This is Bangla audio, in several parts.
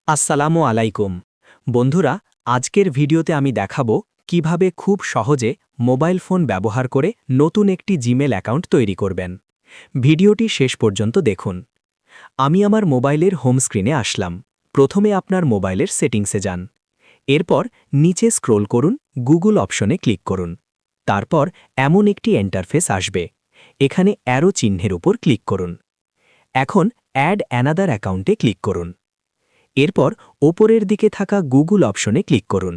আসসালামু আলাইকুম বন্ধুরা, আজকের ভিডিওতে আমি দেখাবো কিভাবে খুব সহজে মোবাইল ফোন ব্যবহার করে নতুন একটি জিমেল অ্যাকাউন্ট তৈরি করবেন। ভিডিওটি শেষ পর্যন্ত দেখুন। আমি আমার মোবাইলের হোম স্ক্রিনে আসলাম। প্রথমে আপনার মোবাইলের সেটিংসে যান। এরপর নিচে স্ক্রোল করুন, গুগল অপশনে ক্লিক করুন। তারপর এমন একটি ইন্টারফেস আসবে। এখানে অ্যারো চিহ্নের উপর ক্লিক করুন। এখন অ্যাড অ্যানাদার অ্যাকাউন্টে ক্লিক করুন। এরপর ওপরের দিকে থাকা গুগল অপশনে ক্লিক করুন।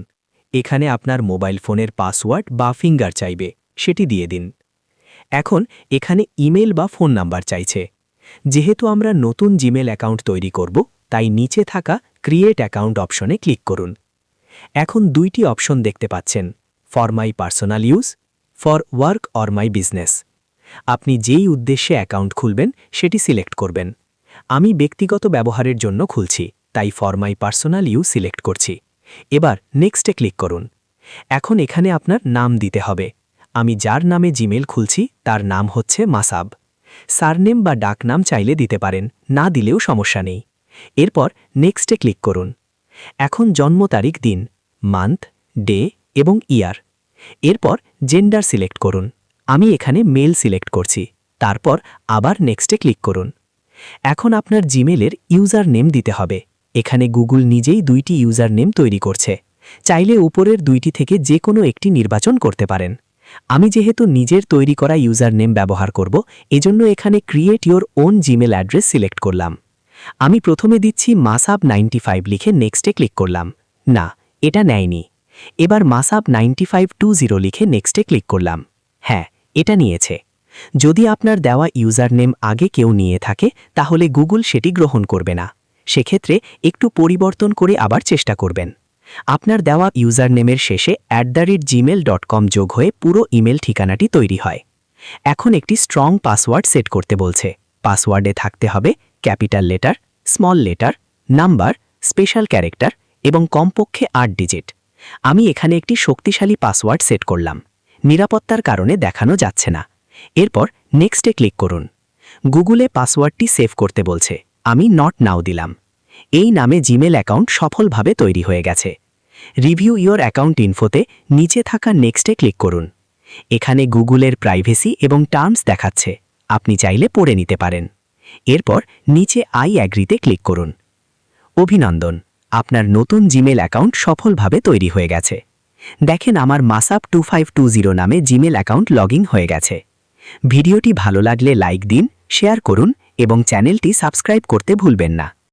এখানে আপনার মোবাইল ফোনের পাসওয়ার্ড বা ফিঙ্গার চাইবে, সেটি দিয়ে দিন। এখন এখানে ইমেল বা ফোন নাম্বার চাইছে। যেহেতু আমরা নতুন জিমেল অ্যাকাউন্ট তৈরি করব, তাই নিচে থাকা ক্রিয়েট অ্যাকাউন্ট অপশনে ক্লিক করুন। এখন দুইটি অপশন দেখতে পাচ্ছেন, for my personal use, for work or my business. আপনি যেই উদ্দেশ্যে অ্যাকাউন্ট খুলবেন সেটি সিলেক্ট করবেন। আমি ব্যক্তিগত ব্যবহারের জন্য খুলছি, তাই for my personal use select করছি। এবার নেক্সটে ক্লিক করুন। এখন এখানে আপনার নাম দিতে হবে। আমি যার নামে জিমেল খুলছি তার নাম হচ্ছে মাসাব। সারনেম বা ডাকনাম চাইলে দিতে পারেন, না দিলেও সমস্যা নেই। এরপর নেক্সটে ক্লিক করুন। এখন জন্ম তারিখ দিন, মান্থ, ডে এবং ইয়ার। এরপর জেন্ডার সিলেক্ট করুন। আমি এখানে মেল সিলেক্ট করছি। তারপর আবার নেক্সটে ক্লিক করুন। এখন আপনার জিমেলের ইউজার নেম দিতে হবে। এখানে গুগল নিজেই দুইটি ইউজার নেম তৈরি করছে। চাইলে উপরের দুইটি থেকে যে কোনো একটি নির্বাচন করতে পারেন। আমি যেহেতু নিজের তৈরি করা ইউজার নেম ব্যবহার করব, এজন্য এখানে create your own Gmail address select করলাম। আমি প্রথমে দিচ্ছি masab95 লিখে নেক্সটে ক্লিক করলাম। না, এটা নেয়নি। এবার masab9520 লিখে নেক্সটে ক্লিক করলাম। হ্যাঁ, এটা নিয়েছে। যদি আপনার দেওয়া ইউজার নেম আগে কেউ নিয়ে থাকে, তাহলে গুগল সেটি গ্রহণ করবে না। সেক্ষেত্রে একটু পরিবর্তন করে আবার চেষ্টা করবেন। আপনার দেওয়া ইউজার নেমের শেষে @gmail.com যোগ হয়ে পুরো ইমেল ঠিকানাটি তৈরি হয়। এখন একটি স্ট্রং পাসওয়ার্ড সেট করতে বলছে। পাসওয়ার্ডে থাকতে হবে capital letter, small letter, number, special character এবং কমপক্ষে 8 ডিজিট। আমি এখানে একটি শক্তিশালী পাসওয়ার্ড সেট করলাম। নিরাপত্তার কারণে দেখানো যাচ্ছে না। এরপর নেক্সটে ক্লিক করুন। গুগলে পাসওয়ার্ডটি সেভ করতে বলছে। আমি নট নাও দিলাম। এই নামে জিমেল অ্যাকাউন্ট সফলভাবে তৈরি হয়ে গেছে। রিভিউ ইয়োর অ্যাকাউন্ট ইনফোতে নিচে থাকা নেক্সটে ক্লিক করুন। এখানে গুগলের প্রাইভেসি এবং টার্মস দেখাচ্ছে। আপনি চাইলে পড়ে নিতে পারেন। এরপর নিচে আই অ্যাগ্রিতে ক্লিক করুন। অভিনন্দন, আপনার নতুন জিমেল অ্যাকাউন্ট সফলভাবে তৈরি হয়ে গেছে। দেখেন, আমার masab2520 নামে জিমেল অ্যাকাউন্ট লগইন হয়ে গেছে। ভিডিওটি ভালো লাগলে লাইক দিন, শেয়ার করুন এবং চ্যানেলটি সাবস্ক্রাইব করতে ভুলবেন না।